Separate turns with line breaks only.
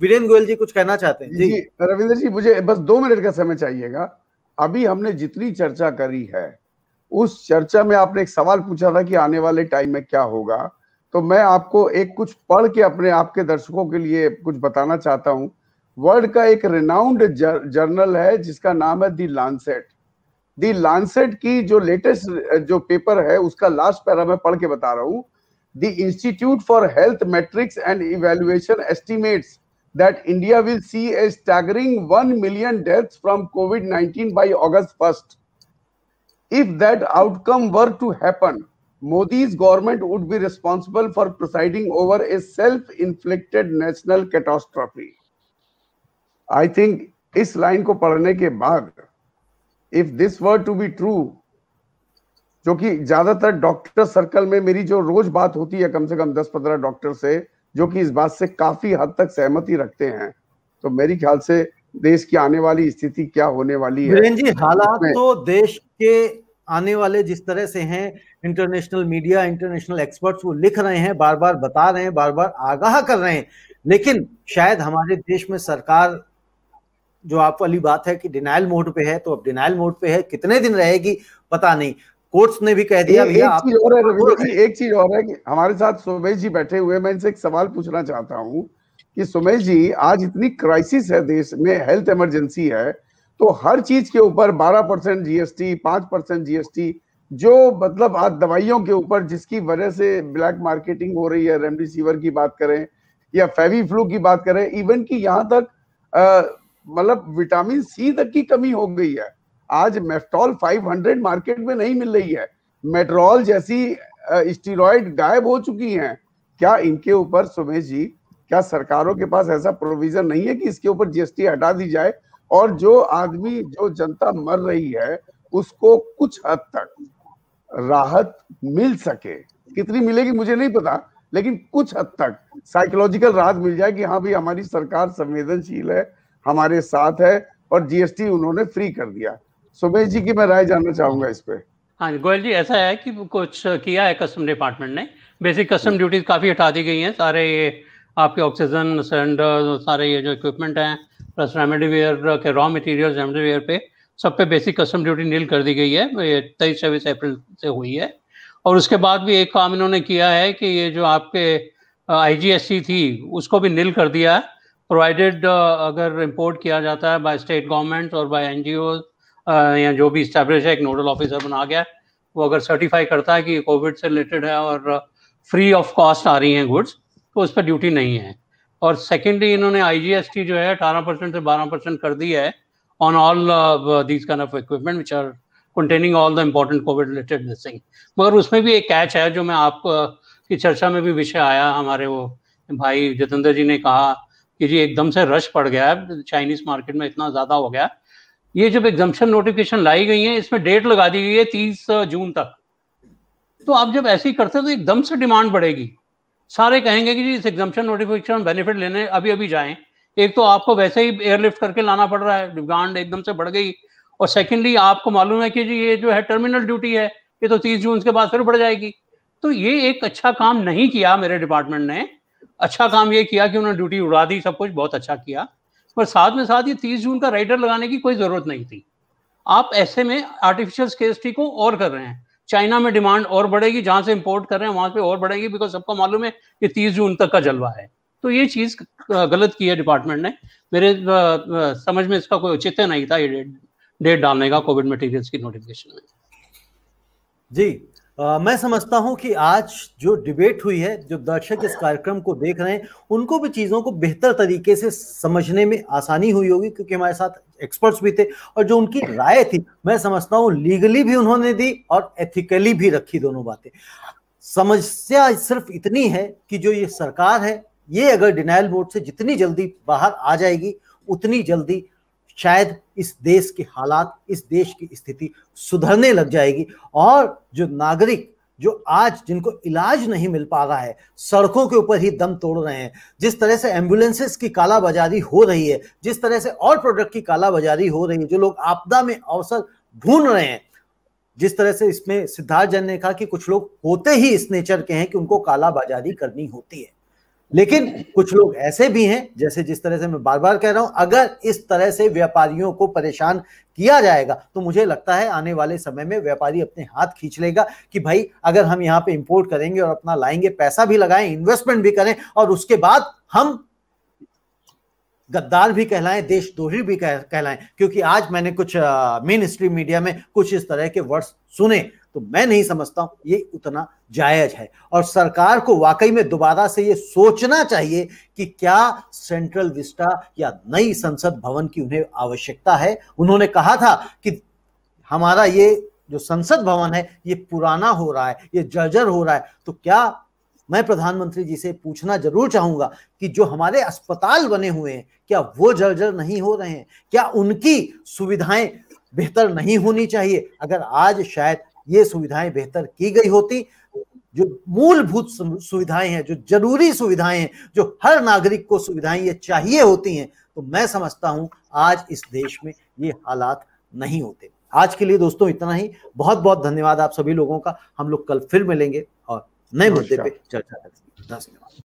वीरेंद्र गोयल जी कुछ कहना चाहते हैं?
जी रविंद्र जी, मुझे बस 2 मिनट का समय चाहिएगा। अभी हमने जितनी चर्चा करी है, उस चर्चा में आपने एक सवाल पूछा था कि आने वाले टाइम में क्या होगा, तो मैं आपको एक कुछ पढ़ के अपने आपके दर्शकों के लिए कुछ बताना चाहता हूं। वर्ल्ड का एक रिनाउंड जर्नल है जिसका नाम है दी लांसेट। दी लांसेट की जो लेटेस्ट जो पेपर है उसका लास्ट पैरा मैं पढ़ के बता रहा हूं। The institute for health matrix and evaluation estimates that India will see a staggering 1 million deaths from COVID-19 by August 1st. If that outcome were to happen, Modi's government would be responsible for presiding over a self-inflicted national catastrophe. I think इस line को पढ़ने के बाद, if this were to be true, जो कि ज्यादातर doctor circle में मेरी जो रोज बात होती है कम से कम 10-15 डॉक्टर से जो कि इस बात से काफी हद तक सहमति रखते हैं, तो मेरी ख्याल से देश की आने वाली स्थिति क्या होने वाली है।
वीरेंद्र जी, हालात तो देश के आने वाले जिस तरह से हैं, इंटरनेशनल मीडिया, इंटरनेशनल एक्सपर्ट्स वो लिख रहे हैं, बार बार बता रहे हैं, बार बार आगाह कर रहे हैं, लेकिन शायद हमारे देश में सरकार, जो आप वाली बात है कि डिनाइल मोड पे है, तो अब डिनाइल मोड पे है, कितने दिन रहेगी पता नहीं। कोर्ट्स ने भी कह दिया भैया।
एक चीज और है रविंद्र जी, एक चीज और है कि हमारे साथ सुमेश जी बैठे हुए, मैं इनसे एक सवाल पूछना चाहता हूं कि सुमेश जी, आज इतनी क्राइसिस है देश में, हेल्थ इमरजेंसी है, तो हर चीज के ऊपर 12% जीएसटी, 5% जीएसटी, जो मतलब आज दवाइयों के ऊपर जिसकी वजह से ब्लैक मार्केटिंग हो रही है, रेमडेसिविर की बात करें या फेविफ्लू की बात करें, इवन की यहाँ तक मतलब विटामिन सी तक की कमी हो गई है। आज मेफ्टॉल 500 मार्केट में नहीं मिल रही है, मेट्रोल जैसी स्टीरॉइड गायब हो चुकी हैं। क्या इनके ऊपर सुमेश जी, क्या सरकारों के पास ऐसा प्रोविजन नहीं है कि इसके ऊपर जीएसटी हटा दी जाए और जो आदमी, जो जनता मर रही है उसको कुछ हद तक राहत मिल सके? कितनी मिलेगी मुझे नहीं पता, लेकिन कुछ हद तक साइकोलॉजिकल राहत मिल जाए कि हाँ भाई हमारी सरकार संवेदनशील है, हमारे साथ है और जीएसटी उन्होंने फ्री कर दिया। सुमेश जी की मैं राय जानना चाहूंगा इस पे।
हाँ गोयल जी, ऐसा है कि कुछ किया है कस्टम डिपार्टमेंट ने, बेसिक कस्टम ड्यूटीज काफ़ी हटा दी गई हैं। सारे ये आपके ऑक्सीजन सिलेंडर, सारे ये जो इक्विपमेंट हैं, प्लस रेमडेसिविर के रॉ मटेरियल्स, रेमडेसिविर पे सब पे बेसिक कस्टम ड्यूटी नील कर दी गई है। ये 23-24 अप्रैल से हुई है। और उसके बाद भी एक काम इन्होंने किया है कि ये जो आपके IGST थी उसको भी नील कर दिया है, प्रोवाइडेड अगर इम्पोर्ट किया जाता है बाय स्टेट गवर्नमेंट और बाय NGOs या जो भी इस्टेब्लिश है, एक नोडल ऑफिसर बना गया, वो अगर सर्टिफाई करता है कि कोविड से रिलेटेड है और फ्री ऑफ कॉस्ट आ रही हैं गुड्स, तो उस पर ड्यूटी नहीं है। और सेकेंडली इन्होंने IGST जो है 18% से 12% कर दी है on all these kind of equipment which are containing all the important covid related this thing. मगर उसमें भी एक कैच है, जो मैं आप की चर्चा में भी विषय आया, हमारे वो भाई जितेंद्र जी ने कहा कि जी एकदम से रश पड़ गया है चाइनीज मार्केट में, इतना ज़्यादा हो गया। ये जब एग्जम्पशन नोटिफिकेशन लाई गई है, इसमें डेट लगा दी गई है 30 जून तक। तो आप जब ऐसे ही करते हो तो एकदम से डिमांड बढ़ेगी, सारे कहेंगे कि जी इस एग्जम्पशन नोटिफिकेशन बेनिफिट लेने अभी अभी जाएं। एक तो आपको वैसे ही एयरलिफ्ट करके लाना पड़ रहा है, डिमांड एकदम से बढ़ गई, और सेकेंडली आपको मालूम है कि जी ये जो है टर्मिनल ड्यूटी है, ये तो 30 जून के बाद फिर बढ़ जाएगी। तो ये एक अच्छा काम नहीं किया मेरे डिपार्टमेंट ने। अच्छा काम ये किया कि उन्होंने ड्यूटी उड़ा दी, सब कुछ बहुत अच्छा किया, पर साथ में साथ ये 30 जून का राइडर लगाने की कोई जरूरत नहीं थी। आप ऐसे में आर्टिफिशियल स्केर्सिटी को और कर रहे हैं। चाइना में डिमांड और बढ़ेगी, जहां से इंपोर्ट कर रहे हैं वहां पे और बढ़ेगी, बिकॉज सबको मालूम है कि 30 जून तक का जलवा है। तो ये चीज गलत की है डिपार्टमेंट ने। मेरे समझ में इसका कोई औचित्य नहीं था ये डेट डालने का कोविड मटेरियल्स की नोटिफिकेशन में।
जी मैं समझता हूं कि आज जो डिबेट हुई है, जो दर्शक इस कार्यक्रम को देख रहे हैं, उनको भी चीज़ों को बेहतर तरीके से समझने में आसानी हुई होगी, क्योंकि हमारे साथ एक्सपर्ट्स भी थे और जो उनकी राय थी, मैं समझता हूं लीगली भी उन्होंने दी और एथिकली भी रखी, दोनों बातें। समस्या सिर्फ इतनी है कि जो ये सरकार है, ये अगर डिनाइल मोड से जितनी जल्दी बाहर आ जाएगी, उतनी जल्दी शायद इस देश के हालात, इस देश की स्थिति सुधरने लग जाएगी। और जो नागरिक, जो आज जिनको इलाज नहीं मिल पा रहा है, सड़कों के ऊपर ही दम तोड़ रहे हैं, जिस तरह से एम्बुलेंसेस की कालाबाजारी हो रही है, जिस तरह से और प्रोडक्ट की कालाबाजारी हो रही है, जो लोग आपदा में अवसर ढूंढ रहे हैं, जिस तरह से इसमें सिद्धार्थ जैन ने कहा कि कुछ लोग होते ही इस नेचर के हैं कि उनको कालाबाजारी करनी होती है, लेकिन कुछ लोग ऐसे भी हैं, जैसे जिस तरह से मैं बार बार कह रहा हूं, अगर इस तरह से व्यापारियों को परेशान किया जाएगा तो मुझे लगता है आने वाले समय में व्यापारी अपने हाथ खींच लेगा कि भाई अगर हम यहाँ पे इंपोर्ट करेंगे और अपना लाएंगे, पैसा भी लगाएं, इन्वेस्टमेंट भी करें, और उसके बाद हम गद्दार भी कहलाएं, देशद्रोही भी कहलाएं, क्योंकि आज मैंने कुछ मेन स्ट्रीम मीडिया में कुछ इस तरह के वर्ड्स सुने, तो मैं नहीं समझता हूं ये उतना जायज है। और सरकार को वाकई में दोबारा से ये सोचना चाहिए कि क्या सेंट्रल विस्टा या नई संसद भवन की उन्हें आवश्यकता है। उन्होंने कहा था कि हमारा ये जो संसद भवन है ये पुराना हो रहा है, ये जर्जर हो रहा है, तो क्या मैं प्रधानमंत्री जी से पूछना जरूर चाहूंगा कि जो हमारे अस्पताल बने हुए हैं क्या वो जर्जर नहीं हो रहे हैं? क्या उनकी सुविधाएं बेहतर नहीं होनी चाहिए? अगर आज शायद ये सुविधाएं बेहतर की गई होती, जो मूलभूत सुविधाएं हैं, जो जरूरी सुविधाएं हैं, जो हर नागरिक को सुविधाएं ये चाहिए होती हैं, तो मैं समझता हूं आज इस देश में ये हालात नहीं होते। आज के लिए दोस्तों इतना ही। बहुत बहुत धन्यवाद आप सभी लोगों का। हम लोग कल फिर मिलेंगे और नए मुद्दे पे चर्चा करेंगे। धन्यवाद।